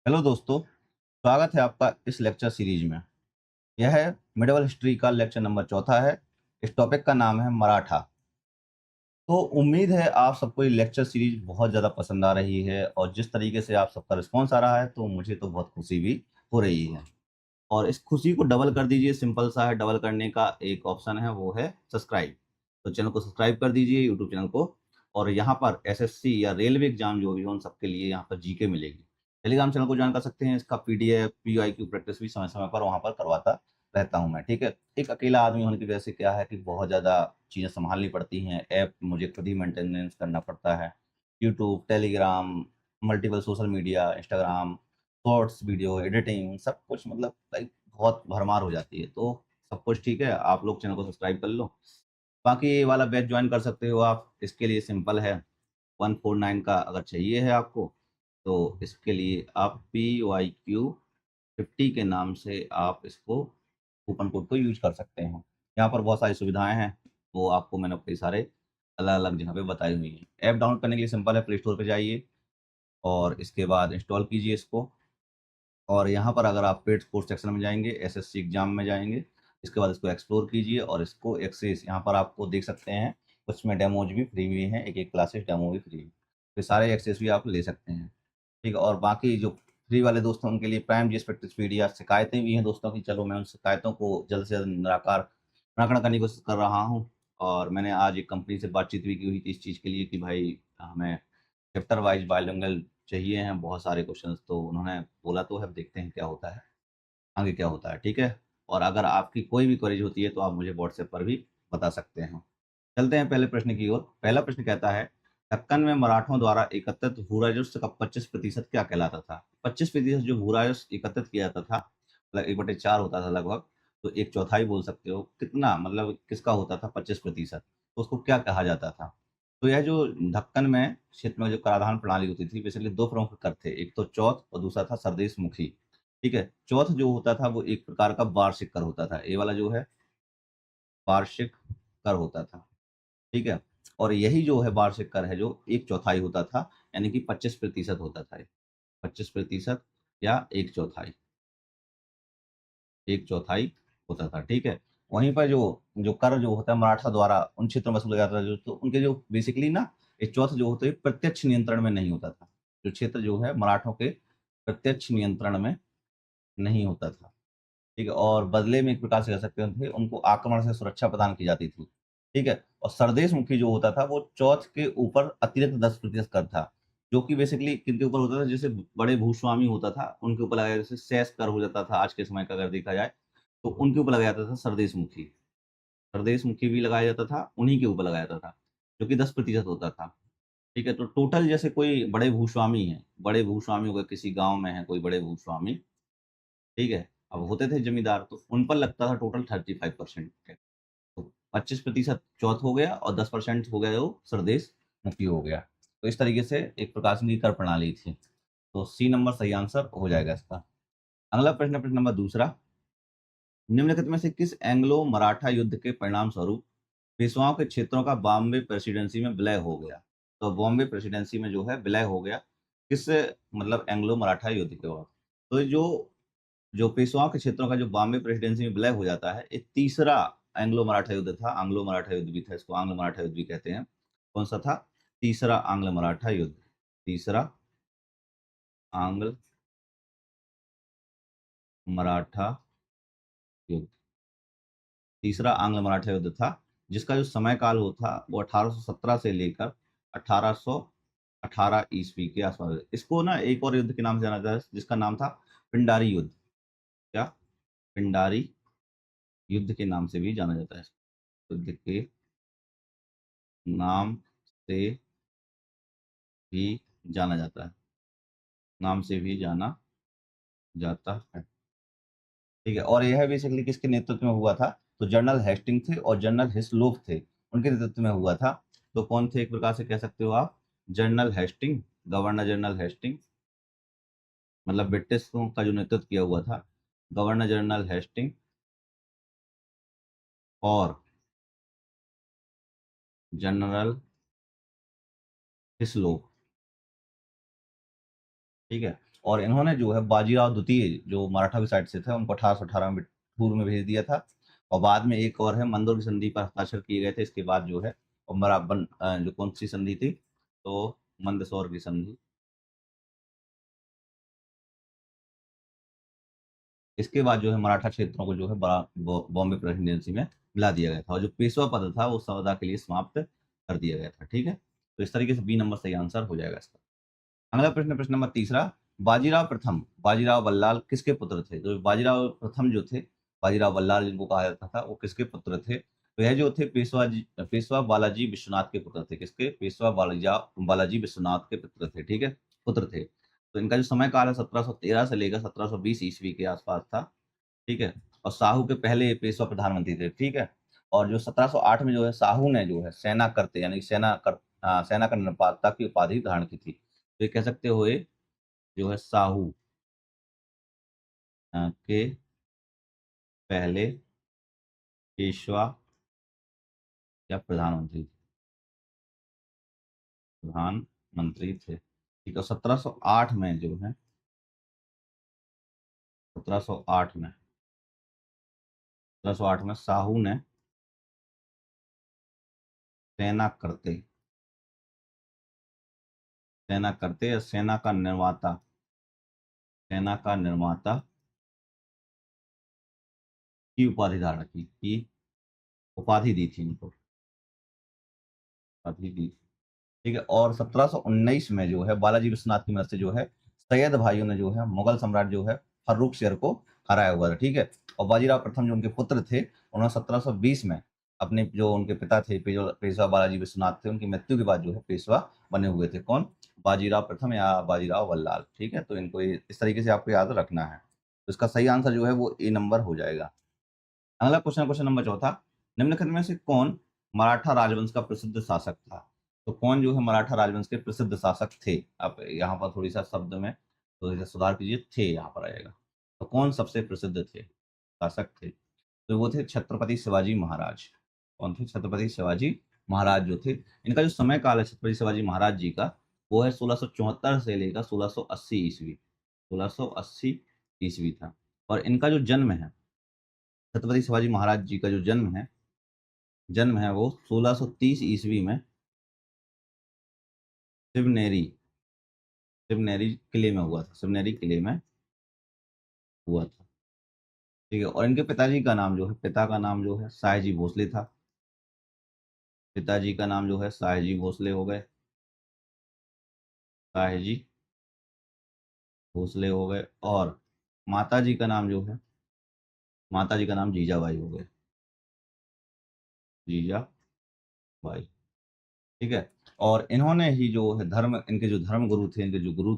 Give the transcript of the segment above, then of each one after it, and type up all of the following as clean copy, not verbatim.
Hello दोस्तों, स्वागत है आपका इस लेक्चर सीरीज में। यह है मिडिवल हिस्ट्री का लेक्चर नंबर चौथा है। इस टॉपिक का नाम है मराठा। तो उम्मीद है आप सबको ये लेक्चर सीरीज बहुत ज़्यादा पसंद आ रही है और जिस तरीके से आप सबका रिस्पॉन्स आ रहा है तो मुझे तो बहुत खुशी भी हो रही है। और इस खुशी को डबल कर दीजिए, सिंपल सा है। डबल करने का एक ऑप्शन है, वो है सब्सक्राइब। तो चैनल को सब्सक्राइब कर दीजिए, यूट्यूब चैनल को। और यहाँ पर एसएससी या रेलवे एग्जाम जो भी हो उन सबके लिए यहाँ पर जीके मिलेगी। टेलीग्राम चैनल को ज्वाइन कर सकते हैं। इसका पीडीएफ पीवाईक्यू प्रैक्टिस भी समय समय पर वहाँ पर करवाता रहता हूँ मैं। ठीक है, एक अकेला आदमी होने की वजह से क्या है कि बहुत ज़्यादा चीज़ें संभालनी पड़ती हैं। ऐप मुझे खुद ही मेंटेनेंस करना पड़ता है। YouTube, Telegram, multiple social media, Instagram, shorts video editing, सब कुछ मतलब लाइक बहुत भरमार हो जाती है। तो सब कुछ ठीक है, आप लोग चैनल को सब्सक्राइब कर लो। बाकी ये वाला बैच ज्वाइन कर सकते हो आप। इसके लिए सिंपल है, 149 का अगर चाहिए है आपको तो इसके लिए आप PYQ50 के नाम से आप इसको कूपन कोड को यूज कर सकते हैं। यहाँ पर बहुत सारी सुविधाएं हैं, वो आपको मैंने कई सारे अलग अलग जगह पे बताई हुई हैं। ऐप डाउनलोड करने के लिए सिंपल है, प्ले स्टोर पे जाइए और इसके बाद इंस्टॉल कीजिए इसको। और यहाँ पर अगर आप पेड कोर्स सेक्शन में जाएंगे, एसएससी एग्जाम में जाएंगे, इसके बाद इसको एक्सप्लोर कीजिए और इसको एक्सेस यहाँ पर आपको देख सकते हैं। कुछ में डेमोज भी फ्री भी हैं, एक एक क्लासेस डेमो भी फ्री है, तो सारे एक्सेस भी आप ले सकते हैं। ठीक है, और बाकी जो फ्री वाले दोस्त हैं उनके लिए प्राइम जीएस प्रैक्टिस पीडीएफ शिकायतें भी हैं दोस्तों की। चलो मैं उन शिकायतों को जल्द से जल्द निराकरण करने की कोशिश कर रहा हूँ। और मैंने आज एक कंपनी से बातचीत भी की हुई थी इस चीज़ के लिए कि भाई हमें चैप्टर वाइज बायोलॉजिकल चाहिए हैं बहुत सारे क्वेश्चंस। तो उन्होंने बोला तो है, अब देखते हैं क्या होता है, आगे क्या होता है। ठीक है, और अगर आपकी कोई भी क्वेरीज होती है तो आप मुझे व्हाट्सएप पर भी बता सकते हैं। चलते हैं पहले प्रश्न की ओर। पहला प्रश्न कहता है, दक्कन में मराठों द्वारा एकत्रित भू राजस्व का 25% क्या कहलाता था? 25% जो भू राजस्व एकत्रित किया जाता था, मतलब 1/4 होता था लगभग। तो एक चौथाई बोल सकते हो, कितना मतलब किसका होता था 25%, तो उसको क्या कहा जाता था? तो यह जो दक्कन में क्षेत्र में जो कराधान प्रणाली होती थी, बेसिकली दो प्रमुख कर थे, एक तो चौथ और दूसरा था सरदेश मुखी। ठीक है, चौथ जो होता था वो एक प्रकार का वार्षिक कर होता था, ये वाला जो है वार्षिक कर होता था। ठीक है, और यही जो है वार्षिक कर है जो एक चौथाई होता था, यानी कि 25% होता था। 25% या एक चौथाई, एक चौथाई होता था। ठीक है, वहीं पर जो जो कर जो होता है मराठा द्वारा उन क्षेत्रों में वसूला जाता था, जो तो उनके जो बेसिकली ना ये चौथ जो होते हैं प्रत्यक्ष नियंत्रण में नहीं होता था। जो क्षेत्र जो है मराठों के प्रत्यक्ष नियंत्रण में नहीं होता था। ठीक है, और बदले में एक प्रकार से कह सकते थे उनको आक्रमण से सुरक्षा प्रदान की जाती थी। ठीक है, और सरदेश मुखी जो होता था वो चौथ के ऊपर अतिरिक्त 10% कर था, जो कि बेसिकली किनके ऊपर होता था? जैसे बड़े भूस्वामी होता था उनके ऊपर लगाया, जैसे सेस कर हो जाता था आज के समय का अगर देखा जाए, तो उनके ऊपर लगाया जाता था सरदेश मुखी। सरदेश मुखी भी लगाया जाता था, उन्हीं के ऊपर लगाया जाता था, जो कि 10% होता था। ठीक है, तो टोटल जैसे कोई बड़े भूस्वामी हैं, बड़े भूस्वामी हो गए, किसी गांव में है कोई बड़े भूस्वामी। ठीक है, अब होते थे जमींदार, तो उन पर लगता था टोटल 35%। तो 25% चौथ हो गया और 10% हो गया वो सरदेश मुक्ति हो गया। तो इस तरीके से एक प्रकाशन की कर प्रणाली थी। तो सी नंबर सही आंसर हो जाएगा इसका। अगला प्रश्न, प्रश्न नंबर दूसरा, निम्नलिखित में से किस एंग्लो मराठा युद्ध के परिणाम स्वरूप पेशवाओं के क्षेत्रों का बॉम्बे प्रेसिडेंसी में विलय हो गया? तो बॉम्बे प्रेसिडेंसी में जो है विलय हो गया, किस मतलब एंग्लो मराठा युद्ध के बाद। तो जो जो पेशवाओं के क्षेत्रों का जो बॉम्बे प्रेसिडेंसी में विलय हो जाता है, एक तीसरा एंग्लो मराठा युद्ध था। आंग्लो मराठा युद्ध भी था, इसको आंग्ल मराठा युद्ध भी कहते हैं। कौन सा था? तीसरा आंग्ल मराठा युद्ध। तीसरा आंग्ल मराठा युद्ध, तीसरा आंग्ल मराठा युद्ध था, जिसका जो समय काल हो था वो 1817 से लेकर 1818 ईस्वी के आसपास है। इसको ना एक और युद्ध के नाम से जाना जाता है, जिसका नाम था पिंडारी युद्ध। क्या? पिंडारी युद्ध के नाम से भी जाना जाता है। युद्ध के नाम से भी जाना जाता है, नाम से भी जाना जाता है। ठीक है, और यह बेसिकली किसके नेतृत्व में हुआ था? तो जनरल हेस्टिंग थे और जनरल हिस्लोप थे, उनके नेतृत्व में हुआ था। तो कौन थे एक प्रकार से कह सकते हो आप? General Hastings, governor general Hastings, मतलब ब्रिटिश का जो नेतृत्व किया हुआ था, गवर्नर जनरल हेस्टिंग और जनरल हिस्लोप। ठीक है, और इन्होंने जो है बाजीराव द्वितीय जो मराठा की साइड से थे उनको 1818 में बिठूर में भेज दिया था। और बाद में एक और है मंदोर की संधि पर हस्ताक्षर किए गए थे इसके बाद जो है। और जो कौन सी संधि थी, तो मंदसौर की संधि। इसके बाद जो है मराठा क्षेत्रों को जो है बॉम्बे प्रेसिडेंसी में मिला दिया गया था, और जो पेशवा पद था वो सदा के लिए समाप्त कर दिया गया था। ठीक है, तो इस तरीके से बी नंबर सही आंसर हो जाएगा इसका। अगला प्रश्न, प्रश्न नंबर तीसरा, बाजीराव प्रथम बाजीराव बल्लाल किसके पुत्र थे? तो बाजीराव प्रथम जो थे, बाजीराव बल्लाल जिनको कहा जाता था, वो किसके पुत्र थे? तो यह जो थे पेशवा बालाजी विश्वनाथ के पुत्र थे। किसके? पेशवा बालाजी विश्वनाथ के पुत्र थे। ठीक है, पुत्र थे। तो इनका जो समय काल है 1713 से लेकर 1720 ईस्वी के आसपास था। ठीक है, और साहू के पहले पेशवा प्रधानमंत्री थे। ठीक है, और जो 1708 में जो है साहू ने जो है सेना करते यानी सेना का निर्माता की उपाधि धारण की थी। तो ये कह सकते हो ये जो है साहू के पहले पेशवा या प्रधानमंत्री थे। ठीक है, 1708 में जो है 1708 में 1708 में साहू ने सेना करते या सेना का निर्माता की उपाधि धारण की उपाधि दी थी इनको, उपाधि दी। ठीक है, और 1719 में जो है बालाजी विश्वनाथ की मदद से जो है सैयद भाइयों ने जो है मुगल सम्राट जो है फर्रुख शेर को हराया हुआ था। ठीक है, और बाजीराव प्रथम जो उनके पुत्र थे उन्होंने 1720 में अपने जो उनके पिता थे पेशवा बालाजी विश्वनाथ थे, उनकी मृत्यु के बाद जो है पेशवा बने हुए थे। कौन? बाजीराव प्रथम या बाजीराव बल्लाल। ठीक है, तो इनको इस तरीके से आपको याद रखना है। तो इसका सही आंसर जो है वो ए नंबर हो जाएगा। अगला क्वेश्चन, क्वेश्चन नंबर चौथा, निम्नलिखित में से कौन मराठा राजवंश का प्रसिद्ध शासक था? तो कौन जो है मराठा राजवंश के प्रसिद्ध शासक थे? आप यहाँ पर थोड़ी सा शब्द में थोड़ी सा सुधार कीजिए, थे यहाँ पर आएगा। तो कौन सबसे प्रसिद्ध थे, शासक थे? तो वो थे छत्रपति शिवाजी महाराज। कौन थे? छत्रपति शिवाजी महाराज जो थे। इनका जो समय काल है छत्रपति शिवाजी महाराज जी का, वो है 1674 से लेकर 1680 ईस्वी। 1680 ईस्वी था। और इनका जो जन्म है, छत्रपति शिवाजी महाराज जी का जो जन्म है वो 1630 ईस्वी में शिवनेरी शिवनेरी किले में हुआ था। शिवनेरी किले में हुआ था। ठीक है, और इनके पिताजी का नाम जो है, पिता का नाम जो है सायजी भोसले था। पिताजी का नाम जो है सायजी भोसले हो गए, सायजी भोसले हो गए। और माताजी का नाम जो है, माताजी का नाम जीजाबाई हो गए, जीजाबाई। ठीक है, और इन्होंने ही जो है इनके जो धर्म गुरु थे, इनके जो गुरु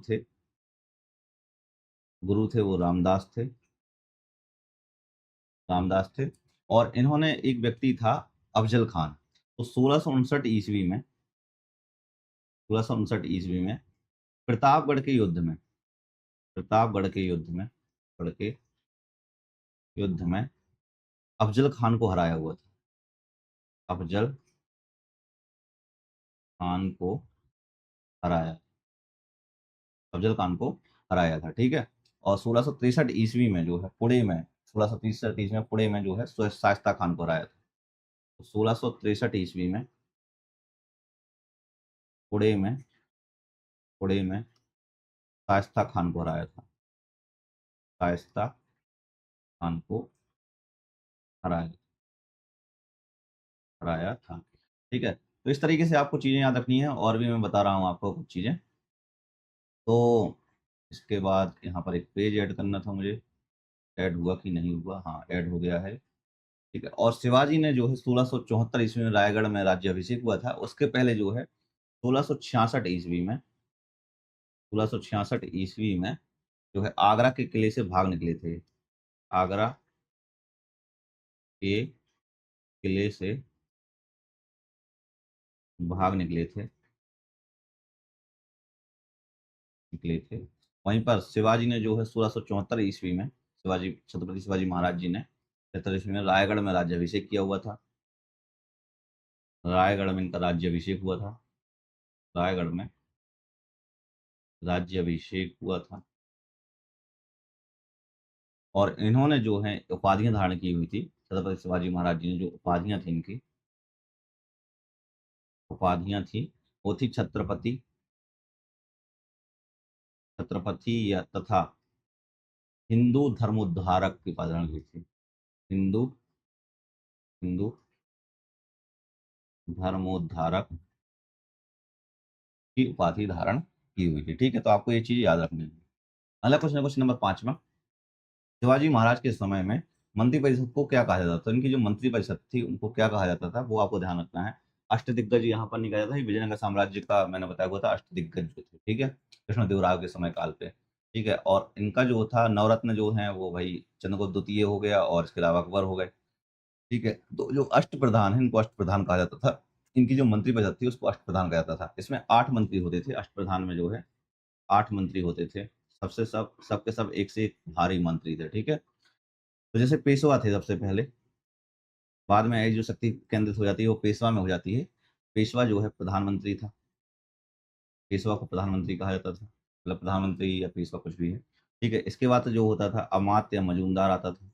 थे वो रामदास थे। और इन्होंने एक व्यक्ति था अफजल खान। तो 1659 ईस्वी में प्रतापगढ़ के युद्ध में प्रतापगढ़ के युद्ध में गढ़ के युद्ध में अफजल खान को हराया हुआ था। अफजल खान को हराया अफजल खान को हराया था। ठीक है, और 1663 ईस्वी में जो है पुणे में 1663 ईस्वी में पुणे में जो है शाइस्ता खान को हराया था। तो 1663 ईस्वी में पुणे में शाइस्ता खान को हराया था। शाइस्ता खान को हराया हराया था। ठीक है, तो इस तरीके से आपको चीजें याद रखनी है, और भी मैं बता रहा हूँ आपको कुछ चीजें। तो इसके बाद यहाँ पर एक पेज ऐड करना था मुझे, ऐड हुआ कि नहीं हुआ? हाँ, ऐड हो गया है। ठीक है, और शिवाजी ने जो है 1674 ईस्वी में रायगढ़ में राज्याभिषेक हुआ था। उसके पहले जो है 1666 ईस्वी में जो है आगरा के किले से भाग निकले थे। आगरा के किले से भाग निकले थे। वहीं पर शिवाजी ने जो है 1674 ईस्वी में छत्रपति शिवाजी महाराज जी ने 73 ईस्वी में रायगढ़ में राज्याभिषेक किया हुआ था। रायगढ़ में इनका राज्याभिषेक हुआ था। रायगढ़ में राज्याभिषेक हुआ था। और इन्होंने जो है उपाधियाँ धारण की हुई थी। छत्रपति शिवाजी महाराज जी ने जो उपाधियाँ थी इनकी, उपाधियाँ थी, वो थी छत्रपति, छत्रपति या तथा हिंदू धर्मोद्धारक की उपाधि धारण की थी। हिंदू हिंदू धर्मोद्धारक की उपाधि धारण की हुई थी। ठीक है, तो आपको ये चीज़ याद रखनी है। अगला क्वेश्चन नंबर 5वां, शिवाजी महाराज के समय में मंत्रिपरिषद को क्या कहा जाता था? इनकी जो मंत्रिपरिषद थी उनको क्या कहा जाता था, वो आपको ध्यान रखना है। अष्टदिग्गज यहाँ पर नहीं कहा जाता है, विजयनगर साम्राज्य का मैंने बताया हुआ था अष्टदिग्गज जो थे। ठीक है, कृष्णदेवराय के समय काल पे। ठीक है, और इनका जो था नवरत्न जो है वो भाई चंद्रगुप्त द्वितीय हो गया और इसके अलावा अकबर हो गए। ठीक है, तो जो अष्ट प्रधान है इनको अष्ट प्रधान कहा जाता था। इनकी जो मंत्रिपरिषद थी उसको अष्ट प्रधान कहा जाता था। इसमें 8 मंत्री होते थे। अष्ट प्रधान में जो है 8 मंत्री होते थे। सबसे सबके सब एक से एक भारी मंत्री थे। ठीक है, तो जैसे पेशवा थे सबसे पहले, बाद में ये जो शक्ति केंद्रित हो जाती है वो पेशवा में हो जाती है। पेशवा जो है प्रधानमंत्री था। पेशवा को प्रधानमंत्री कहा जाता था, मतलब प्रधानमंत्री या पेशवा कुछ भी है। ठीक है, इसके बाद जो होता था अमात्य या मजूमदार आता था।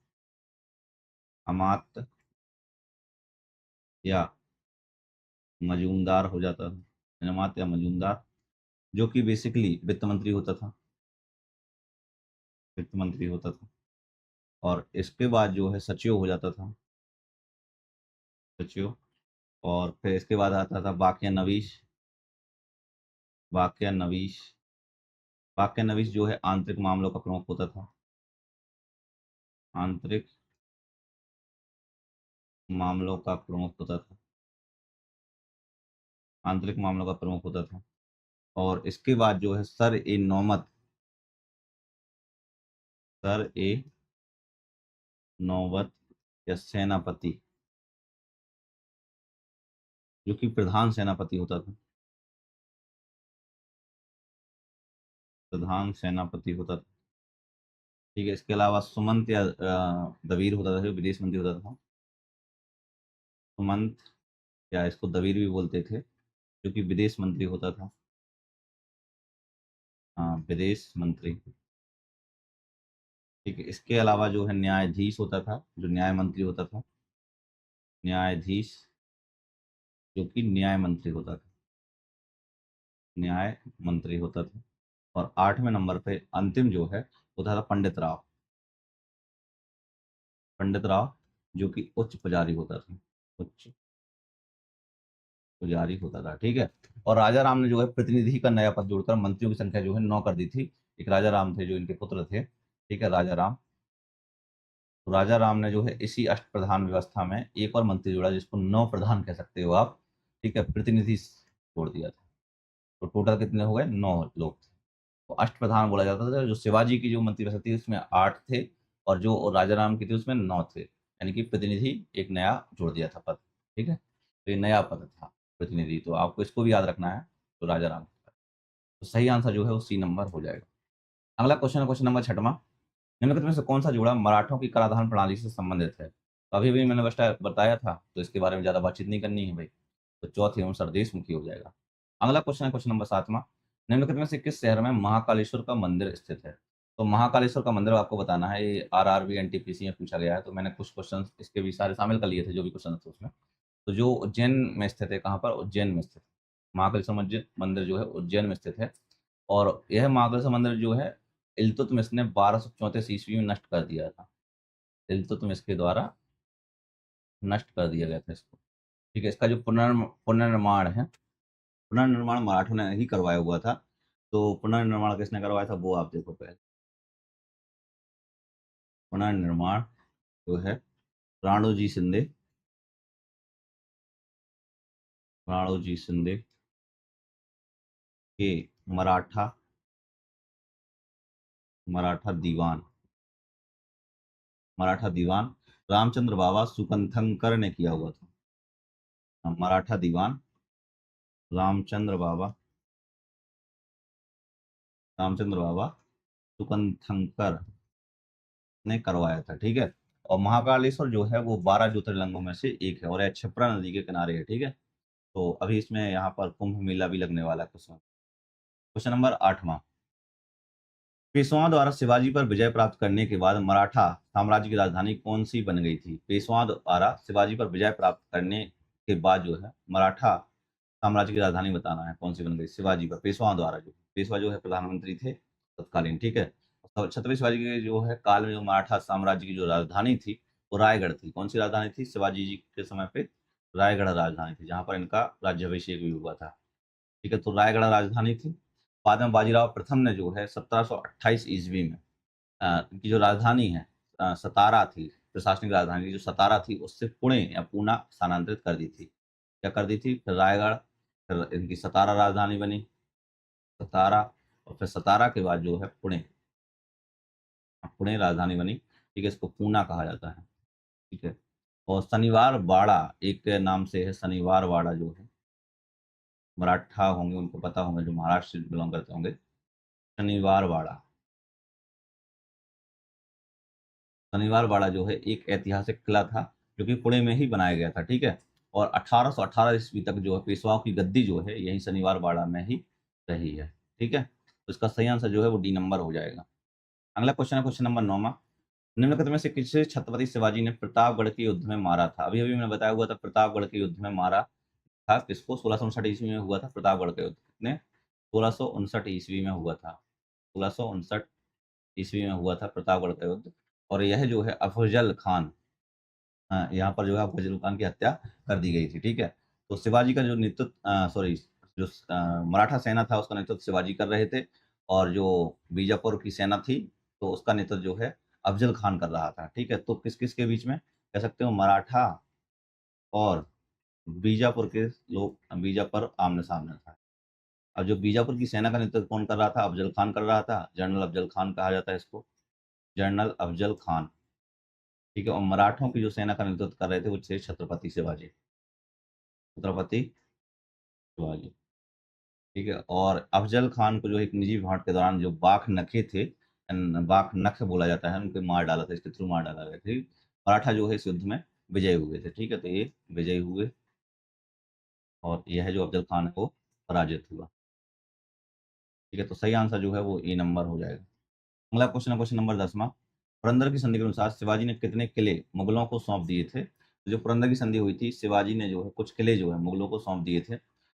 अमात्य या मजूमदार हो जाता था, अमात्य या मजूमदार, जो कि बेसिकली वित्त मंत्री होता था। वित्त मंत्री होता था। और इसके बाद जो है सचिव हो जाता था, सचिव। और फिर इसके बाद आता था वाक्य नवीश। वाक्य नवीश, वाक्य नवीश जो है आंतरिक मामलों का प्रमुख होता था। आंतरिक मामलों का प्रमुख होता था। आंतरिक मामलों का प्रमुख होता था। और इसके बाद जो है सर ए नौमत, सर ए नौबत या सेनापति, जो कि प्रधान सेनापति होता था। प्रधान सेनापति होता था। ठीक है, इसके अलावा सुमंत या दवीर होता था, जो विदेश मंत्री होता था। सुमंत या इसको दवीर भी बोलते थे, जो कि विदेश मंत्री होता था। हाँ, विदेश मंत्री। ठीक है, इसके अलावा जो है न्यायाधीश होता था, जो न्याय मंत्री होता था। न्यायाधीश, जो कि न्याय मंत्री होता था। न्याय मंत्री होता था। और 8वें नंबर पे अंतिम जो है होता था पंडित राव। पंडित राव, जो कि उच्च पुजारी होता था। उच्च पुजारी होता था। ठीक है, और राजा राम ने जो है प्रतिनिधि का नया पद जोड़कर मंत्रियों की संख्या जो है 9 कर दी थी। एक राजा राम थे जो इनके पुत्र थे। ठीक है, राजा राम। तो राजा राम ने जो है इसी अष्ट प्रधान व्यवस्था में एक और मंत्री जोड़ा, जिसको 9 प्रधान कह सकते हो आप। ठीक है, प्रतिनिधि जोड़ दिया था। तो टोटल कितने हो गए? 9 लोग थे। तो अष्ट प्रधान बोला जाता था। जो शिवाजी की जो मंत्रिपरिषद थी उसमें 8 थे, और जो राजा राम की थी उसमें 9 थे, यानी कि प्रतिनिधि एक नया जोड़ दिया था पद। ठीक है, तो ये नया पद था प्रतिनिधि, तो आपको इसको भी याद रखना है। तो राजा राम, तो सही आंसर जो है वो सी नंबर हो जाएगा। अगला क्वेश्चन है क्वेश्चन नंबर 6वां, निम्नलिखित में से कौन सा जोड़ा मराठों की कराधान प्रणाली से संबंधित है? तो अभी भी मैंने बताया था, तो इसके बारे में ज्यादा बातचीत नहीं करनी है भाई। तो चौथी एवं सरदेश मुखी हो जाएगा। अगला क्वेश्चन है क्वेश्चन नंबर 7वां, निम्नलिखित में से किस शहर में महाकालेश्वर का मंदिर स्थित है? तो महाकालेश्वर का मंदिर आपको बताना है। ये आरआरबी एनटीपीसी में पूछा गया है, तो मैंने कुछ क्वेश्चन इसके भी सारे शामिल कर लिए थे, जो भी क्वेश्चन थे उसमें। तो जो उज्जैन में स्थित है, कहाँ पर? उज्जैन में स्थित। महाकालेश्वर मंदिर जो है उज्जैन में स्थित है। और यह महाकालेश्वर मंदिर जो है इल्तुतमिश ने 1234 ईस्वी में नष्ट कर दिया था। इल्तुतमिश के द्वारा नष्ट कर दिया गया था इसको। ठीक है, इसका जो पुनर्निर्माण है, पुनर्निर्माण मराठों ने ही करवाया हुआ था। तो पुनर्निर्माण किसने करवाया था वो आप देखो पहले। पुनर्निर्माण जो है राणोजी शिंदे, राणोजी शिंदे के मराठा मराठा दीवान, मराठा दीवान रामचंद्र बाबा सुकंथनकर ने किया हुआ था। मराठा दीवान रामचंद्र बाबा, रामचंद्र बाबा सुकंथनकर ने करवाया था। ठीक है, और महाकालेश्वर जो है वो 12 ज्योतिर्लिंगों में से एक है, और यह क्षिप्रा नदी के किनारे है। ठीक है, तो अभी इसमें यहाँ पर कुंभ मेला भी लगने वाला है। क्वेश्चन क्वेश्चन नंबर 8वां, पेशवाओं द्वारा शिवाजी पर विजय प्राप्त करने के बाद मराठा साम्राज्य की राजधानी कौन सी बन गई थी? पेशवाओं द्वारा शिवाजी पर विजय प्राप्त करने के बाद जो है मराठा साम्राज्य की राजधानी बताना है कौन सी बन गई शिवाजी पर, पेशवाओं द्वारा। जो पेशवा जो है प्रधानमंत्री थे तत्कालीन, ठीक है। और छत्रपति शिवाजी के जो है काल में जो मराठा साम्राज्य की जो राजधानी थी वो रायगढ़ थी। कौन सी राजधानी थी? शिवाजी जी के समय पे रायगढ़ राजधानी थी, जहाँ पर इनका राज्याभिषेक भी हुआ था। ठीक है, तो रायगढ़ राजधानी थी। बाद में बाजीराव प्रथम ने जो है 1728 ईस्वी में इनकी जो राजधानी है सतारा थी, प्रशासनिक राजधानी जो सतारा थी उससे पुणे या पूना स्थानांतरित कर दी थी। क्या कर दी थी? फिर रायगढ़, फिर इनकी सतारा राजधानी बनी, सतारा, और फिर सतारा के बाद जो है पुणे, पुणे राजधानी बनी। ठीक है, इसको पूना कहा जाता है। ठीक है, और शनिवार बाड़ा एक नाम से है, शनिवार बाड़ा जो है मराठा होंगे उनको पता होगा, जो महाराष्ट्र से बिलोंग करते होंगे। शनिवार बाड़ा, शनिवार बाड़ा जो है एक ऐतिहासिक किला था जो कि पुणे में ही बनाया गया था। ठीक है, और 1818 ईस्वी तक जो है पेशवाओं की गद्दी जो है यही शनिवार बाड़ा में ही रही है। ठीक है, तो इसका सही आंसर जो है वो डी नंबर हो जाएगा। अगला क्वेश्चन है क्वेश्चन नंबर 9। निम्नलिखित में से किसे छत्रपति शिवाजी ने प्रतापगढ़ के युद्ध में मारा था? अभी अभी मैंने बताया हुआ था प्रतापगढ़ के युद्ध में मारा था किसको? 1659 ईस्वी में हुआ था प्रतापगढ़ का युद्ध। कितने? 1659 ईस्वी में हुआ था। 1659 ईस्वी में हुआ था प्रतापगढ़ का युद्ध। और यह जो है अफजल खान, यहाँ पर जो है अफजल खान की हत्या कर दी गई थी। ठीक है, तो शिवाजी का जो नेतृत्व सॉरी जो मराठा सेना था उसका नेतृत्व शिवाजी कर रहे थे, और जो बीजापुर की सेना थी तो उसका नेतृत्व जो है अफजल खान कर रहा था। ठीक है, तो किस किस के बीच में कह सकते हो? मराठा और बीजापुर के लोग, बीजापुर आमने सामने था। अब जो बीजापुर की सेना का नेतृत्व कौन कर रहा था? अफजल खान कर रहा था, जनरल अफजल खान कहा जाता है इसको, जनरल अफजल खान। ठीक है, और मराठों की जो सेना का नेतृत्व कर रहे थे वो थे छत्रपति शिवाजी, छत्रपति शिवाजी। ठीक है, और अफजल खान को जो एक निजी विवाद के दौरान जो बाख नखे थे, बाख नख बोला जाता है, उनको मार डाला था, इसके थ्रू मार डाला गया था। मराठा जो है इस युद्ध में विजयी हुए थे। ठीक है, तो ये विजयी हुए, और यह जो अफजल खान है वो पराजित हुआ। ठीक है, तो सही आंसर जो है वो ए नंबर हो जाएगा। अगला क्वेश्चन है क्वेश्चन नंबर 10। पुरंदर की संधि के अनुसार शिवाजी ने कितने किले मुगलों को सौंप दिए थे? तो जो पुरंदर की संधि हुई थी शिवाजी ने जो है कुछ किले जो है मुगलों को सौंप दिए थे।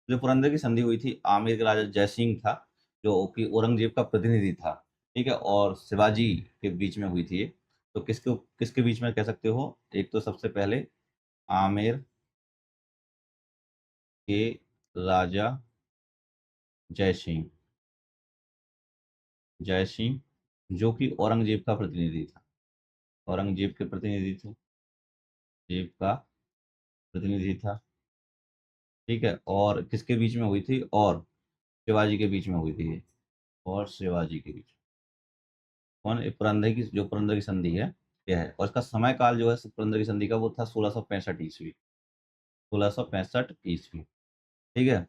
जो पुरंदर की संधि हुई थी आमेर के राजा जयसिंह था जो कि औरंगजेब का प्रतिनिधि था। ठीक है, और शिवाजी के बीच में हुई थी ये। तो किसके किसके बीच में कह सकते हो? एक तो सबसे पहले आमेर के राजा जयसिंह, जयसिंह जो कि औरंगजेब का प्रतिनिधि था, औरंगजेब के प्रतिनिधि थे, जेब का प्रतिनिधि था। ठीक है, और किसके बीच में हुई थी? और शिवाजी के बीच में हुई थी ये, और शिवाजी के बीच। कौन? ये पुरंदर की जो पुरंदर की संधि है यह है, और इसका समय काल जो है पुरंदर की संधि का वो था 1665 ईस्वी, 1665 ईस्वी। ठीक है,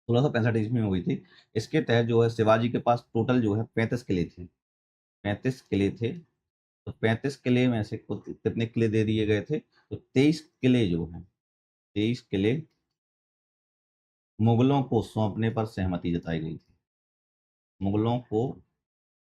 1665 ईस्वी में हुई थी। इसके तहत जो है शिवाजी के पास टोटल जो है 35 किले थे, 35 किले थे। तो 35 किले में से कितने किले दे दिए गए थे? तो 23 किले जो है, 23 किले मुगलों को सौंपने पर सहमति जताई गई थी, मुगलों को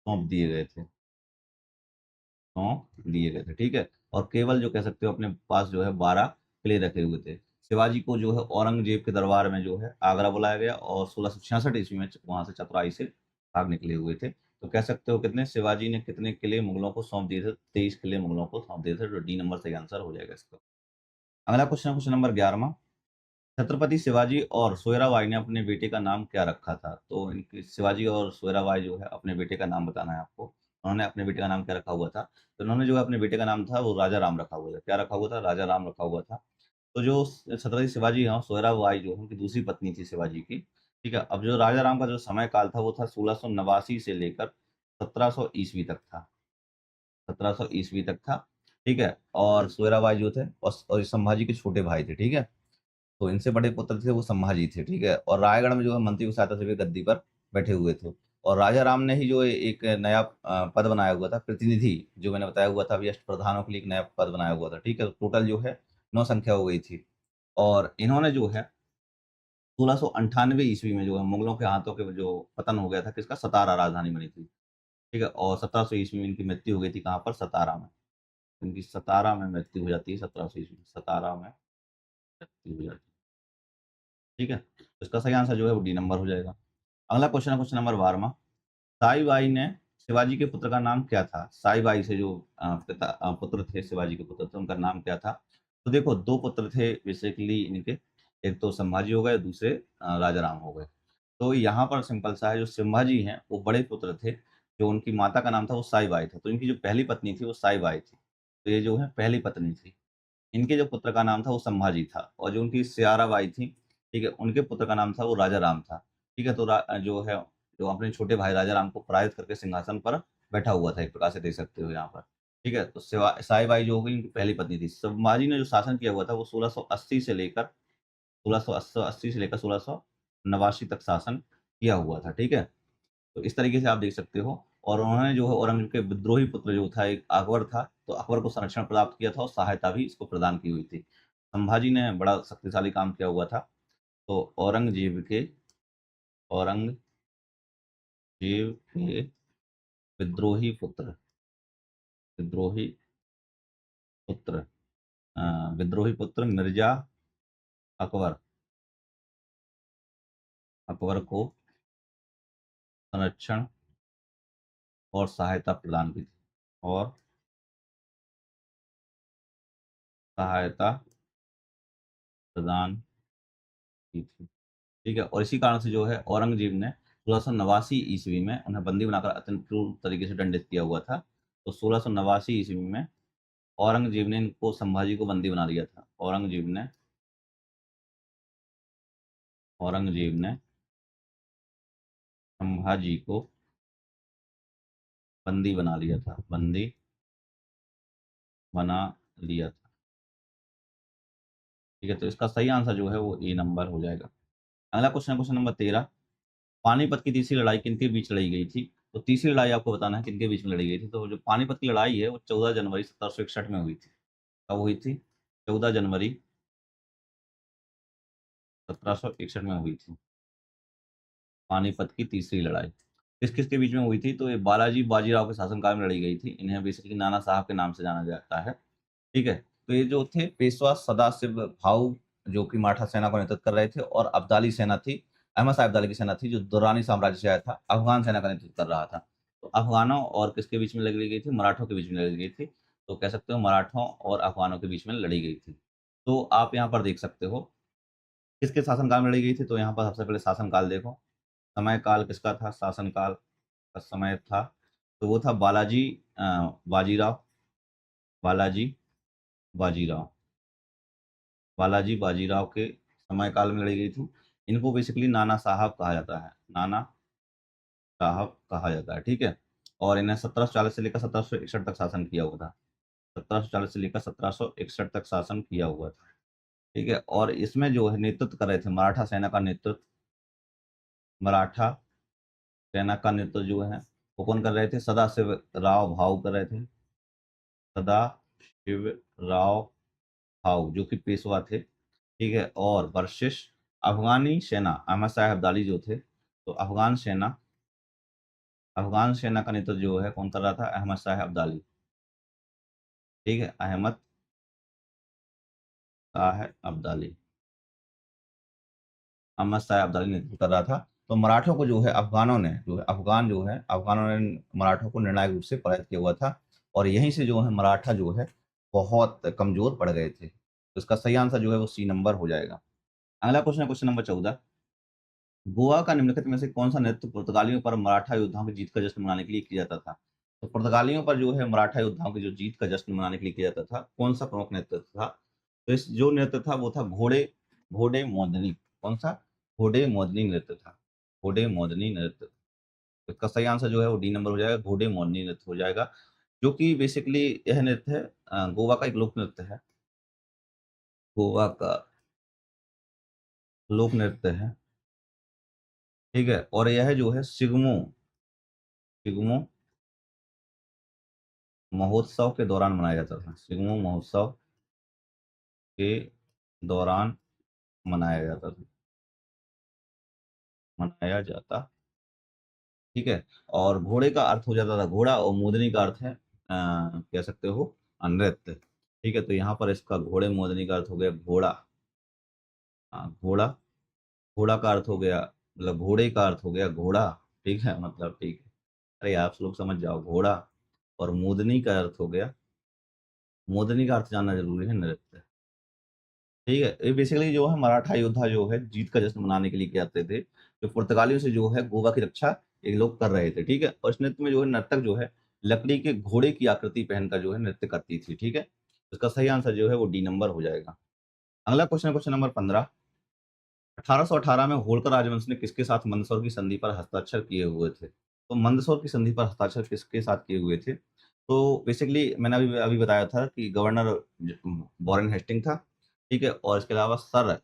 सौंप दिए गए थे, सौंप दिए गए थे। ठीक है, और केवल जो कह सकते हो अपने पास जो है 12 किले रखे हुए थे। शिवाजी को जो है औरंगजेब के दरबार में जो है आगरा बुलाया गया, और 1666 ईस्वी में वहां से चतुराई से भाग निकले हुए थे। तो कह सकते हो कितने शिवाजी ने कितने किले मुगलों को सौंप दिए थे? 23 किले मुगलों को सौंप दिए थे, जो डी नंबर सही आंसर हो जाएगा इसका। अगला question, question number 11। Chhatrapati Shivaji और सोयराबाई ने अपने बेटे का नाम क्या रखा था? तो इनके शिवाजी और सोयराबाई जो है अपने बेटे का नाम बताना है आपको। उन्होंने अपने बेटे का नाम क्या रखा हुआ था? तो उन्होंने जो है अपने बेटे का नाम था वो राजा राम रखा हुआ था। क्या रखा हुआ था? राजा राम रखा हुआ था। तो जो छत्रपति शिवाजी हैं, सोयराबाई जो है उनकी दूसरी पत्नी थी शिवाजी की। ठीक है, अब जो राजा राम का जो समय काल था वो था 1689 से लेकर 1700 ईस्वी तक था, 1700 ईस्वी तक था। ठीक है, और सोयराबाई जो थे और संभाजी के छोटे भाई थे। ठीक है, तो इनसे बड़े पुत्र थे वो संभाजी थे। ठीक है, और रायगढ़ में जो है मंत्री की सहायता से वे गद्दी पर बैठे हुए थे। और राजा राम ने ही जो एक नया पद बनाया हुआ था, प्रतिनिधि, जो मैंने बताया हुआ था अभी, अष्ट प्रधानों के लिए एक नया पद बनाया हुआ था। ठीक है, टोटल जो है 9 संख्या हो गई थी। और इन्होंने जो है 1698 ईस्वी में जो है मुगलों के हाथों के जो पतन हो गया था, किसका? सतारा राजधानी बनी थी। ठीक है, और 1700 ईस्वी में इनकी मृत्यु हो गई थी कहाँ पर? सतारा में। इनकी सतारा में मृत्यु हो जाती है, 1700 ईस्वी में सतारा में मृत्यु हो जाती है। ठीक है, तो इसका सही आंसर जो है वो डी नंबर हो जाएगा। अगला क्वेश्चन है क्वेश्चन नंबर 12वां। साईबाई ने शिवाजी के पुत्र का नाम क्या था? साईबाई से जो पुत्र थे, शिवाजी के पुत्र थे, उनका नाम क्या था? तो देखो, दो पुत्र थे बेसिकली इनके, एक तो संभाजी हो गए, दूसरे राजा राम हो गए। तो यहाँ पर सिंपल सा है, जो संभाजी हैं वो बड़े पुत्र थे, जो उनकी माता का नाम था वो साईबाई था, तो इनकी जो पहली पत्नी थी वो साईबाई थी, तो ये जो है पहली पत्नी थी। इनके जो पुत्र का नाम था वो संभाजी था, और जो उनकी सियाराबाई थी, ठीक है, उनके पुत्र का नाम था वो राजा राम था। ठीक है, तो जो है, जो अपने छोटे भाई राजा राम को पराजित करके सिंहासन पर बैठा हुआ था, एक प्रकार से देख सकते हो यहाँ पर। ठीक है, तो साईबाई जो होगी इनकी पहली पत्नी थी। संभाजी ने जो शासन किया हुआ था वो 1680 से लेकर 1680 से लेकर 1689 तक शासन किया हुआ था। ठीक है, तो इस तरीके से आप देख सकते हो। और उन्होंने जो है औरंगजेब के विद्रोही पुत्र जो था एक अकबर था, तो अकबर को संरक्षण प्राप्त किया था और सहायता भी इसको प्रदान की हुई थी। संभाजी ने बड़ा शक्तिशाली काम किया हुआ था। तो औरंगजेब के विद्रोही पुत्र विद्रोही पुत्र विद्रोही पुत्र मिर्जा अकबर अकबर को संरक्षण और सहायता प्रदान की थी, और सहायता प्रदान की थी। ठीक है, और इसी कारण से जो है औरंगजेब ने 1689 ईस्वी में उन्हें बंदी बनाकर अत्यंत क्रूर तरीके से दंडित किया हुआ था। तो 1689 ईस्वी में औरंगजेब ने इनको संभाजी को बंदी बना लिया था। औरंगजेब ने संभाजी को बंदी बना लिया था, बंदी बना लिया था। ठीक है, तो इसका सही आंसर जो है वो ए नंबर हो जाएगा। अगला क्वेश्चन है क्वेश्चन नंबर 13। पानीपत की तीसरी लड़ाई किनके बीच लड़ी गई थी? तो तीसरी लड़ाई आपको बताना है किनके बीच में लड़ी गई थी। तो जो पानीपत की लड़ाई है वो 14 जनवरी 1761 में हुई थी। कब हुई थी? 14 जनवरी 1761 में हुई थी पानीपत की तीसरी लड़ाई। किस किसके बीच में हुई थी? तो ये बालाजी बाजीराव के शासनकाल में लड़ी गई थी। इन्हें बेसिकली नाना साहब के नाम से जाना जाता है। ठीक है, तो ये जो थे पेशवा सदाशिव भाऊ, जो कि मराठा सेना को नेतृत्व कर रहे थे, और अब्दाली सेना थी, अहमद शाह अब्दाली की सेना थी, जो दुर्रानी साम्राज्य से आया था, अफगान सेना का नेतृत्व कर रहा था। तो अफगानों और किसके बीच में लड़ी गई थी? मराठों के बीच में लड़ी गई थी। तो कह सकते हो मराठों और अफगानों के बीच में लड़ी गई थी। तो आप यहाँ पर देख सकते हो किसके शासनकाल में लड़ी गई थी। तो यहाँ पर सबसे पहले शासनकाल देखो, समय काल किसका था? शासनकाल का समय था, तो वो था बाजीराव बालाजी बाजीराव बालाजी बाजीराव के समय काल में लड़ी गई थी। इनको बेसिकली नाना साहब कहा जाता है, नाना साहब कहा जाता है। ठीक है, और इन्हें 1740 से लेकर 1761 तक शासन किया हुआ था। 1740 से लेकर 1761 तक शासन किया हुआ था। ठीक है, और इसमें जो है नेतृत्व कर रहे थे मराठा सेना का नेतृत्व, मराठा सेना का नेतृत्व जो है वो कौन कर रहे थे? सदाशिव राव भाऊ कर रहे थे, सदा शिव राव भाऊ, जो कि पेशवा थे। ठीक है, और वर्शिश अफगानी सेना अहमद शाह अब्दाली जो थे, तो अफगान सेना का नेतृत्व जो है कौन कर रहा था? अहमद शाह अब्दाली। ठीक है, अहमद शाह अब्दाली अहमद शाह अब्दाली नेतृत्व कर रहा था। तो मराठों को जो है अफगानों ने मराठों को निर्णायक रूप से पराजित किया हुआ था, और यहीं से जो है मराठा जो है बहुत कमजोर पड़ गए थे। तो इसका सही आंसर जो है वो सी नंबर हो जाएगा। अगला क्वेश्चन है क्वेश्चन नंबर 14। गोवा का निम्नलिखित में से कौन सा नृत्य पुर्तगालियों पर मराठा योद्धाओं की जीत का जश्न मनाने के लिए किया जाता था? तो पुर्तगालियों पर जो है मराठा योद्धाओं की जो जीत का जश्न मनाने के लिए किया जाता था, कौन सा प्रमुख नृत्य था? तो इस जो नृत्य था वो था घोड़े घोड़े मोदनी। कौन सा? घोड़े मोदनी नृत्य था, घोड़े मोदनी नृत्य। तो इसका सही आंसर जो है वो डी नंबर हो जाएगा, घोड़े मोदनी नृत्य हो जाएगा, जो कि बेसिकली यह नृत्य है गोवा का एक लोक नृत्य है। गोवा का लोक नृत्य है। ठीक है, और यह जो है सिगमो सिगमो महोत्सव के दौरान मनाया जाता था, सिगमो महोत्सव के दौरान मनाया जाता था, मनाया जाता ठीक है? और घोड़े का अर्थ हो जाता था घोड़ा और मोदनी का अर्थ है कह सकते हो नृत्य, ठीक है? तो यहाँ पर इसका घोड़े मोदनी का अर्थ हो गया घोड़ा। घोड़ा, घोड़ा का अर्थ हो गया मतलब घोड़े का अर्थ हो गया घोड़ा, ठीक है? मतलब ठीक है। अरे आप लोग समझ जाओ घोड़ा और मोदनी का अर्थ हो गया मोदनी का अर्थ जानना ज़रूरी है नृत्य। ठीक है? ये बेसिकली जो है मराठा योद्धा जो है जीत का जश्न मनाने के लिए क्या करते थे, जो पुर्तगालियों से जो है गोवा की रक्षा ये लोग कर रहे थे, ठीक है? और इस नृत्य में जो है नर्तक जो है लकड़ी के घोड़े की आकृति पहनकर जो है नृत्य करती थी, ठीक है? इसका सही आंसर जो है वो डी नंबर हो जाएगा। अगला क्वेश्चन है क्वेश्चन नंबर 15। 1818 में होलकर राजवंश ने किसके साथ मंदसौर की संधि पर हस्ताक्षर किए हुए थे? तो मंदसौर की संधि पर हस्ताक्षर किसके साथ किए हुए थे? तो बेसिकली मैंने अभी अभी बताया था कि गवर्नर वॉरेन हेस्टिंग था, ठीक है? और इसके अलावा सर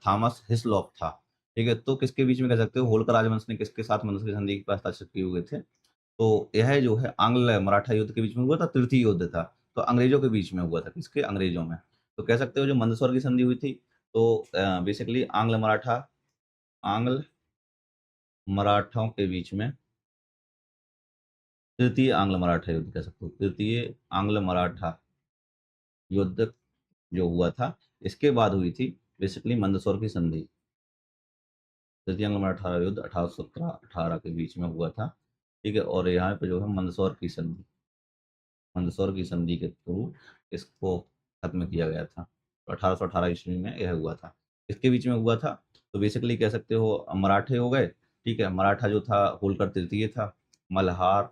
थॉमस हिस्लॉप था, ठीक है? तो किसके बीच में कह सकते हो होलकर राजवंश ने किसके साथ मंदसौर की संधि पर हस्ताक्षर किए हुए थे? तो यह जो है आंग्ल मराठा युद्ध के बीच में हुआ था, तृतीय युद्ध था। तो अंग्रेजों के बीच में हुआ था, किसके? अंग्रेजों में। तो कह सकते हो जो मंदसौर की संधि हुई थी, तो बेसिकली आंग्ल मराठाओं के बीच में तृतीय आंग्ल मराठा युद्ध कह सकते हो। तृतीय आंग्ल मराठा युद्ध जो हुआ था, इसके बाद हुई थी बेसिकली मंदसौर की संधि। तृतीय आंग्ल मराठा युद्ध 1817-18 के बीच में हुआ था, ठीक है? और यहाँ पे जो है मंदसौर की संधि के थ्रू इसको खत्म किया गया था। तो 1818 ईस्वी में यह हुआ था। किसके बीच में हुआ था? तो बेसिकली कह सकते हो मराठे हो गए, ठीक है? मराठा जो था होलकर तृतीय था, मल्हार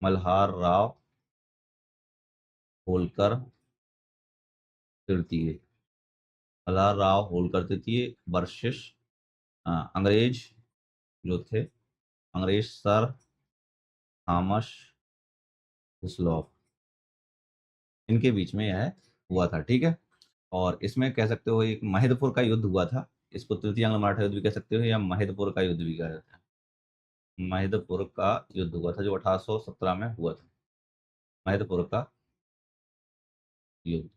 मल्हार राव होलकर तृतीय, मल्हार राव होलकर तृतीय वर्सेस अंग्रेज जो थे, अंग्रेज सर थॉमस हिस्लॉप, इनके बीच में यह हुआ था, ठीक है? और इसमें कह सकते हो एक महेदपुर का युद्ध हुआ था। इसको तृतीय आंग्ल मराठा युद्ध भी कह सकते हो या महेदपुर का युद्ध भी कहा जाता है। महेदपुर का युद्ध हुआ था जो 1817 में हुआ था। महेदपुर का युद्ध,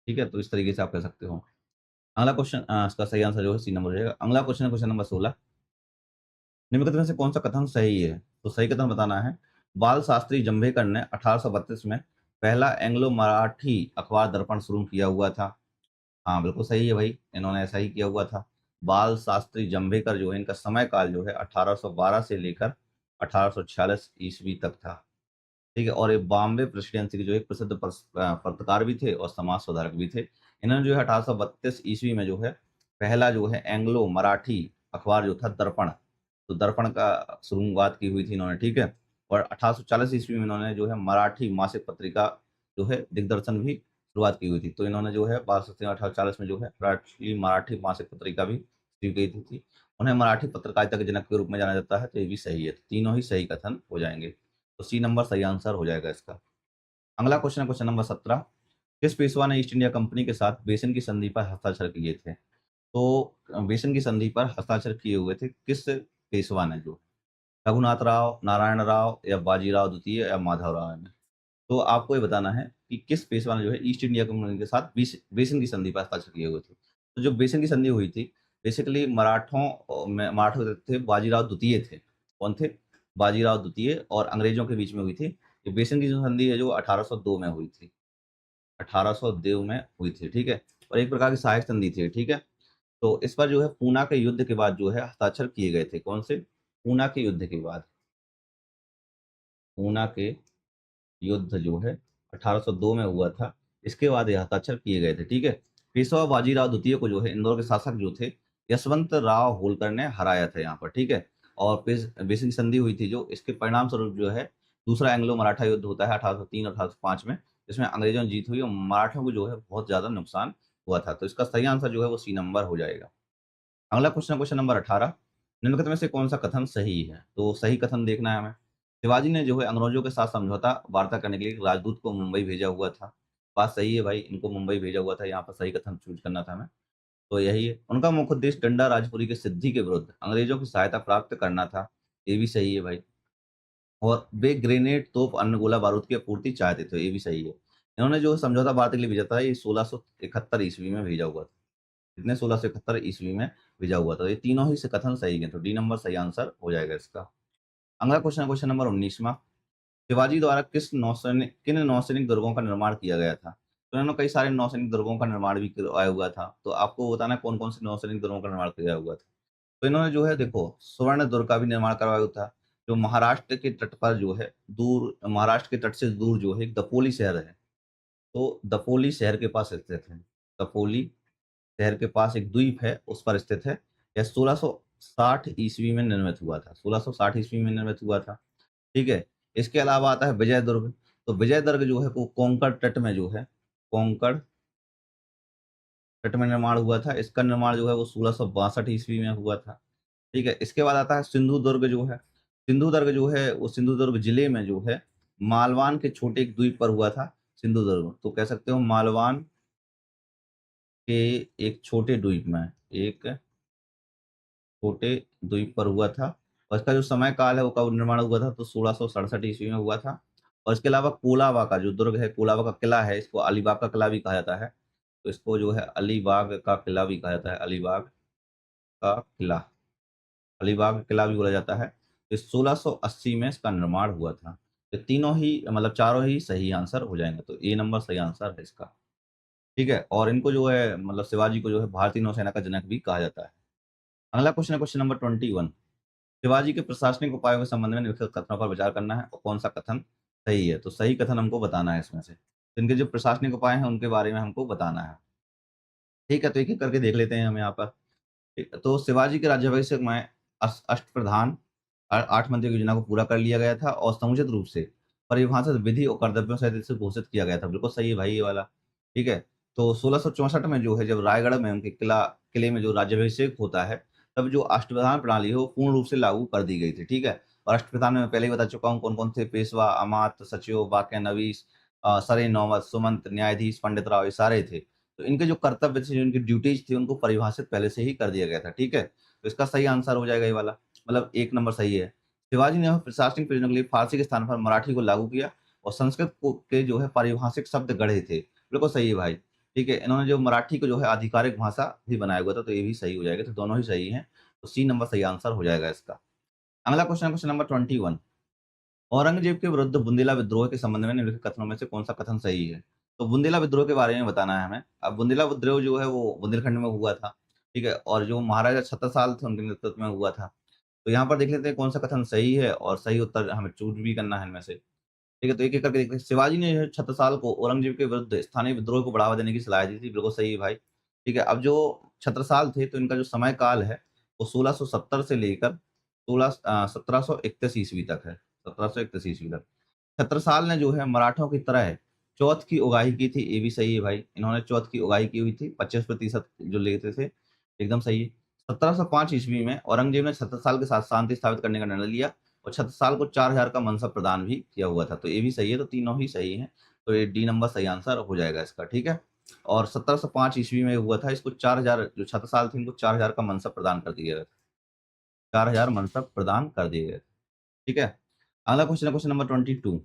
ठीक है? तो इस तरीके से आप कह सकते हो। अगला क्वेश्चन इसका सही आंसर जो है सी नंबर हो जाएगा। अगला क्वेश्चन है क्वेश्चन नंबर 16। निम्नलिखित में से कौन सा कथन सही है? तो सही कथन बताना है। बाल शास्त्री जंभेकर ने 1832 में पहला एंग्लो मराठी अखबार दर्पण शुरू किया हुआ था। हाँ, बिल्कुल सही है भाई, इन्होंने ऐसा ही किया हुआ था। बाल शास्त्री जंभेकर जो है इनका समय काल जो है 1812 से लेकर 1846 ईस्वी तक था, ठीक है? और ये बॉम्बे प्रेसिडेंसी के जो एक प्रसिद्ध पत्रकार भी थे और समाज सुधारक भी थे। इन्होंने जो है 1832 ईस्वी में जो है पहला जो है एंग्लो मराठी अखबार जो था दर्पण, तो दर्पण का शुरुआत की हुई थी इन्होंने, ठीक है? और 1840 ईस्वी में इन्होंने जो है मराठी मासिक पत्रिका जो है दिग्दर्शन भी शुरुआत की हुई थी। तो इन्होंने जो है 1840 में जो है मराठी मासिक पत्रिका भी शुरू की थी। उन्हें मराठी पत्रकारिता के जनक के रूप में जाना जाता है, तो ये भी सही है। तीनों ही सही कथन हो जाएंगे। तो सी नंबर सही आंसर हो जाएगा इसका। अगला क्वेश्चन है क्वेश्चन नंबर 17। किस पेशवा ने ईस्ट इंडिया कंपनी के साथ बेसन की संधि पर हस्ताक्षर किए थे? तो बेसन की संधि पर हस्ताक्षर किए हुए थे किस पेशवा ने? जो रघुनाथ राव, नारायण राव या बाजीराव द्वितीय या माधव राव ने? तो आपको ये बताना है कि किस पेशवा ने जो है ईस्ट इंडिया कंपनी के साथ बेसन की संधि पर हस्ताक्षर किए हुए थे। तो जो बेसन की संधि हुई थी बेसिकली मराठों के थे बाजीराव द्वितीय थे। कौन थे? बाजीराव द्वितीय और अंग्रेजों के बीच में हुई थी। ये बेसन की जो संधि है जो 1802 में हुई थी। 1802 में हुई थी, ठीक है? और एक प्रकार की सहायक संधि थी, ठीक है? तो इस पर जो है पूना के युद्ध के बाद जो है हस्ताक्षर किए गए थे। कौन से? पूना के युद्ध के बाद। पूना के युद्ध जो है 1802 में हुआ था। इसके बाद ये हस्ताक्षर किए गए थे, ठीक है? पेशवा बाजीराव द्वितीय को जो है इंदौर के शासक जो थे यशवंत राव होलकर ने हराया था यहाँ पर, ठीक है? और बेसिक संधि हुई थी जो इसके परिणाम स्वरूप जो है दूसरा एंग्लो मराठा युद्ध होता है 1803 और 1805 में, जिसमें अंग्रेजों ने जीत हुई और मराठों को जो है बहुत ज्यादा नुकसान हुआ था। तो इसका सही आंसर जो है वो सी नंबर हो जाएगा। अगला क्वेश्चन क्वेश्चन नंबर 18। निम्नलिखित में से कौन सा कथन सही है? तो सही कथन देखना है हमें। शिवाजी ने जो है अंग्रेजों के साथ समझौता वार्ता करने के लिए एक राजदूत को मुंबई भेजा हुआ था। बात सही है भाई, इनको मुंबई भेजा हुआ था। यहाँ पर सही कथन चूज करना था हमें। तो यही है। उनका मुख्य उद्देश्य डंडा राजपुरी की सिद्धि के विरुद्ध अंग्रेजों की सहायता प्राप्त करना था। ये भी सही है भाई। और वे ग्रेनेड, तोप, अन्य गोला बारूद की आपूर्ति चाहते थे। ये भी सही है। इन्होंने जो समझौता वार्ता के लिए भेजा था ये 1671 ईस्वी में भेजा हुआ था। कितने 1671 ईस्वी में भेजा हुआ था। ये तीनों ही से कथन सही है, तो डी नंबर सही आंसर हो जाएगा इसका। अगला क्वेश्चन है क्वेश्चन नंबर 19वां। शिवाजी द्वारा किन नौसैनिक दुर्गों का निर्माण किया गया था? तो इन्होंने कई सारे नौसैनिक दुर्गों का निर्माण भी करवाया हुआ था, तो आपको बताना है कौन-कौन से नौसैनिक दुर्गों का निर्माण किया हुआ था। तो इन्होंने जो है देखो स्वर्ण दुर्ग का भी निर्माण करवाया हुआ था, जो महाराष्ट्र के तट पर जो है दूर महाराष्ट्र के तट से दूर जो है एक दपोली शहर है, तो दपोली शहर के पास स्थित है। दपोली शहर के पास एक द्वीप है, उस पर स्थित है। यह 1660 ईस्वी में निर्मित हुआ था, 1660 ईस्वी में निर्मित हुआ था, ठीक है? इसके अलावा आता है विजय दुर्ग, तो विजय दुर्ग जो है वो कोंकण तट में जो है, कोंकण तट में निर्माण हुआ था। इसका निर्माण जो है वो 1662 ईस्वी में हुआ था, ठीक है? इसके बाद आता है सिंधु दुर्ग जो है, सिंधु दुर्ग जो है वो सिंधु दुर्ग जिले में जो है मालवान के छोटे एक द्वीप पर हुआ था सिंधु दुर्ग। तो कह सकते हो मालवान के एक छोटे द्वीप में, एक छोटे द्वीप पर हुआ था, और इसका जो समय काल है वो कब निर्माण हुआ था, तो 1667 ईस्वी में हुआ था। और इसके अलावा कोलाबा का जो दुर्ग है, कोलाबा का किला है, इसको अलीबाग का किला भी कहा जाता है। तो इसको जो है अलीबाग का किला भी कहा जाता है, अलीबाग का किला, अलीबाग का किला भी बोला जाता है। तो 1680 में इसका निर्माण हुआ था। तो तीनों ही मतलब चारों ही सही आंसर हो जाएंगे, तो ए नंबर सही आंसर है इसका, ठीक है? और इनको जो है मतलब शिवाजी को जो है भारतीय नौसेना का जनक भी कहा जाता है। अगला क्वेश्चन है क्वेश्चन नंबर 21। शिवाजी के प्रशासनिक उपायों के संबंध में निम्नलिखित कथनों पर विचार करना है और कौन सा कथन सही है। तो सही कथन हमको बताना है इसमें से। तो इनके जो प्रशासनिक उपाय हैं उनके बारे में हमको बताना है। ठीक है, तो एक-एक करके देख लेते हैं हम यहाँ पर। ठीक है, तो शिवाजी के राज्याभिषेक में अष्टप्रधान 8 मंत्रियों की योजना को पूरा कर लिया गया था और समुचित रूप से परिभाषित विधि और कर्तव्यों सहित इसे घोषित किया गया था। बिल्कुल सही है भाई ये वाला। ठीक है, तो 1664 में जो है जब रायगढ़ में उनके किले में जो राज्याभिषेक होता है, तब जो अष्टप्रधान प्रणाली है वो पूर्ण रूप से लागू कर दी गई थी। ठीक है, और अष्टप्रधान में मैं पहले ही बता चुका हूँ कौन-कौन थे, पेशवा, अमात्य, सचिव, बाक्य, नवीस, सरे नौमत, सुमंत, न्यायाधीश, पंडित राव, ये सारे थे। तो इनके जो कर्तव्य थे, जो इनकी ड्यूटीज़ थी, उनको परिभाषित पहले से ही कर दिया गया था। ठीक है, तो इसका सही आंसर हो जाएगा ये वाला, मतलब 1 नंबर सही है। शिवाजी ने प्रशासनिक प्रयोजनों के लिए फारसी के स्थान पर मराठी को लागू किया और संस्कृत को के जो है पारिभाषिक शब्द गढ़े थे। बिल्कुल सही है भाई। ठीक है, इन्होंने जो मराठी को जो है आधिकारिक भाषा भी बनाया हुआ था, तो ये भी सही हो जाएगा। तो दोनों ही सही हैं, तो सी नंबर सही आंसर हो जाएगा इसका। अगला क्वेश्चन है क्वेश्चन नंबर 21। औरंगजेब के विरुद्ध बुंदेला विद्रोह के संबंध में निम्नलिखित कथनों में से कौन सा कथन सही है? तो बुंदेला विद्रोह के बारे में बताना है हमें। अब बुंदेला विद्रोह जो है वो बुंदेलखंड में हुआ था, ठीक है? और जो महाराजा छत्रसाल थे उनके नेतृत्व में हुआ था। तो यहाँ पर देख लेते हैं कौन सा कथन सही है और सही उत्तर हमें चूज़ भी करना है इनमें से। ठीक है, तो एक-एक करके देखते हैं। शिवाजी ने जो है छत्रसाल को औरंगजेब के विरुद्ध स्थानीय विद्रोह को बढ़ावा देने की सलाह दी थी। बिल्कुल सही है भाई। ठीक है, अब जो छत्रसाल थे तो इनका जो समय काल है वो 1670 से लेकर 1731 ईस्वी तक है। 1731 ईस्वी तक। छत्रसाल ने जो है मराठों की तरह चौथ की उगाही की थी, ये भी सही है भाई। इन्होंने चौथ की उगाही की हुई थी, 25% जो लेते थे, एकदम सही है। 1705 ईस्वी में औरंगजेब ने छत्रसाल के साथ शांति स्थापित करने का निर्णय लिया और छत्रसाल को 4000 का मनसब प्रदान भी किया हुआ था, तो ये भी सही है, तो तीनों ही सही हैं। तो ये डी नंबर सही आंसर हो जाएगा इसका, ठीक है? और 1705 ईस्वी में हुआ था, इसको 4000 जो छत्रसाल थे, इनको 4000 का मनसब प्रदान कर दिया गया था। 4000 मनसब प्रदान कर दिए गए थे, ठीक है? अगला क्वेश्चन है क्वेश्चन नंबर 22।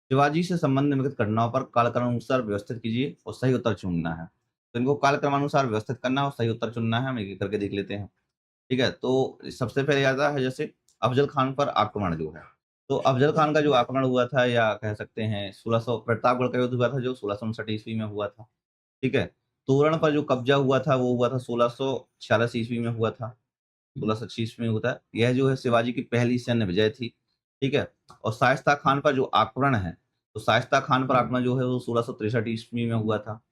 शिवाजी से संबंध निम्नलिखित घटनाओं पर कालक्रमानुसार व्यवस्थित कीजिए और सही उत्तर चुनना है। तो इनको कालक्रमानुसार व्यवस्थित करना है और सही उत्तर चुनना है। हम एक-एक करके देख लेते हैं। ठीक है? तो सबसे पहले आता है जैसे अफ़ज़ल खान पर आक्रमण जो है। तो अफ़ज़ल खान का जो आक्रमण हुआ था या कह सकते हैं 1600 प्रतापगढ़ का युद्ध हुआ था जो 1659 ईस्वी में हुआ था। ठीक है? तोरण पर जो कब्ज़ा हुआ था वो हुआ था 1646 ईस्वी में हुआ था। 1680 ईस्वी में होता है। यह जो है शिवाजी की पहली सैन्य विजय थी। ठीक है? और शाइस्ता खान पर जो आक्रमण है, तो शाइस्ता खान पर आक्रमण जो है वो 1663 ईस्वी में हुआ था।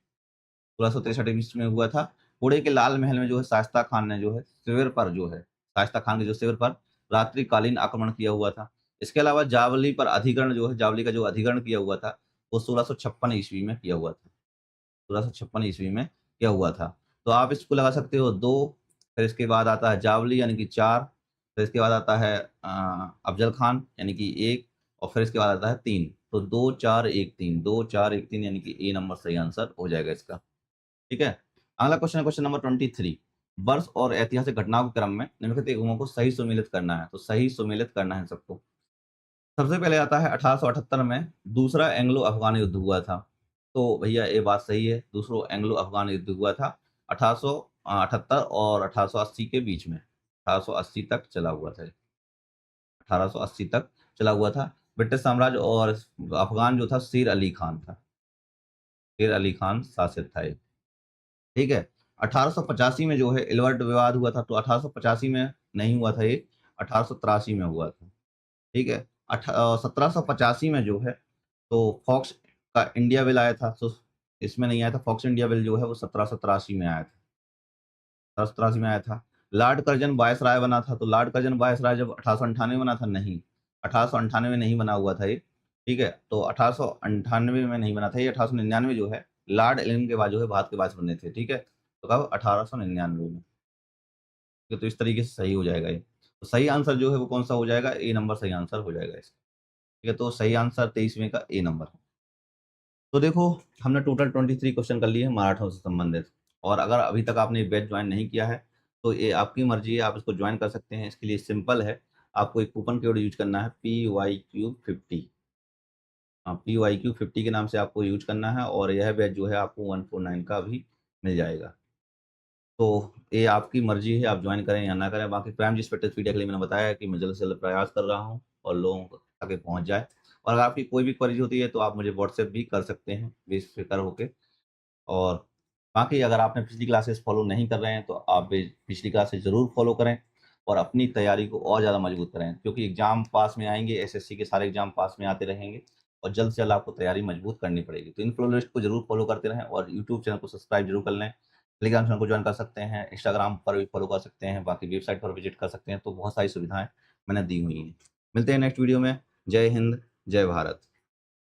1663 ईस्वी में हुआ था। पुणे के लाल महल में जो है शाइस्ता खान ने जो है शिविर पर जो है शाइस्ता खान के जो शिविर पर रात्रिकालीन आक्रमण किया हुआ था। इसके अलावा जावली पर अधिग्रहण जो है जावली का जो अधिग्रहण किया हुआ था, वो 1656 ईस्वी में किया हुआ था। 1656 ईस्वी में किया हुआ था। तो आप इसको लगा सकते हो 2, फिर इसके बाद आता है जावली यानी कि 4, फिर इसके बाद आता है अफ़ज़ल खान यानी कि 1 और फिर इसके बाद आता है 3। तो 2, 4, 1, 3, 2, 4, 1, 3 यानी कि ए नंबर सही आंसर हो जाएगा इसका। ठीक है? अगला क्वेश्चन है क्वेश्चन नंबर 23। वर्ष और ऐतिहासिक घटनाओं के क्रम में निम्नलिखित एकमों को सही सुमेलित करना है। तो सही सुमेलित करना है सबको। सबसे पहले आता है 1878 में दूसरा एंग्लो अफ़गान युद्ध हुआ था। तो भैया ये बात सही है, दूसरा एंग्लो अफ़गान युद्ध हुआ था 1878 और 1880 के बीच में, 1880 तक चला हुआ था, 1880 तक चला हुआ था। ब्रिटिश साम्राज्य और अफ़गान जो था शेर अली खान था, शेर अली खान शासित था ये, ठीक है। 1885 में जो है एल्बर्ट विवाद हुआ था, तो 1885 में नहीं हुआ था ये, 1883 में हुआ था, ठीक है। 1785 में जो है तो फॉक्स का इंडिया बिल आया था, तो इसमें नहीं आया था। फॉक्स इंडिया बिल जो है वो 1783 में आया था, 1783 में आया था। लॉर्ड कर्जन वायसराय बना था, तो लॉर्ड कर्जन वायसराय जब 1898 में बना था, नहीं, 1898 में नहीं बना हुआ था ये, ठीक है। तो 1898 में नहीं बना था ये, 1899 जो है लॉर्ड एलन के बाद जो है भारत के वायस बने थे, ठीक है। तो कब? 1899 में। तो इस तरीके से सही हो जाएगा ये। तो सही आंसर जो है वो कौन सा हो जाएगा? ए नंबर सही आंसर हो जाएगा इसका, ठीक है। तो सही आंसर 23वें का ए नंबर है। तो देखो, हमने टोटल 23 क्वेश्चन कर लिए हैं मराठों से संबंधित, और अगर अभी तक आपने बैच ज्वाइन नहीं किया है तो ये आपकी मर्जी है, आप इसको ज्वाइन कर सकते हैं। इसके लिए सिंपल है, आपको एक कूपन कोड यूज करना है PYQ50। हाँ, PYQ50 के नाम से आपको यूज करना है, और यह बैच जो है आपको 149 का भी मिल जाएगा। तो ये आपकी मर्जी है, आप ज्वाइन करें या ना करें। बाकी प्राइम जी फिटनेस मीडिया के लिए मैंने बताया कि मैं जल्द से जल्द प्रयास कर रहा हूँ और लोगों तक पहुँच जाए। और अगर आपकी कोई भी क्वेरी होती है तो आप मुझे व्हाट्सएप भी कर सकते हैं बेफिक्र होके। और बाकी अगर आपने पिछली क्लासेस फॉलो नहीं कर रहे हैं तो आप पिछली क्लासेस ज़रूर फॉलो करें और अपनी तैयारी को और ज़्यादा मजबूत करें, क्योंकि एग्ज़ाम पास में आएँगे, एसएससी के सारे एग्ज़ाम पास में आते रहेंगे और जल्द से जल्द आपको तैयारी मजबूत करनी पड़ेगी। तो इन्फो लिस्ट को ज़रूर फॉलो करते रहें और यूट्यूब चैनल को सब्सक्राइब ज़रूर कर लें। टेलीग्राम चैनल को जॉइन कर सकते हैं, इंस्टाग्राम पर भी फॉलो कर सकते हैं, बाकी वेबसाइट पर विज़िट कर सकते हैं, तो बहुत सारी सुविधाएँ मैंने दी हुई हैं। मिलते हैं नेक्स्ट वीडियो में। जय हिंद, जय भारत।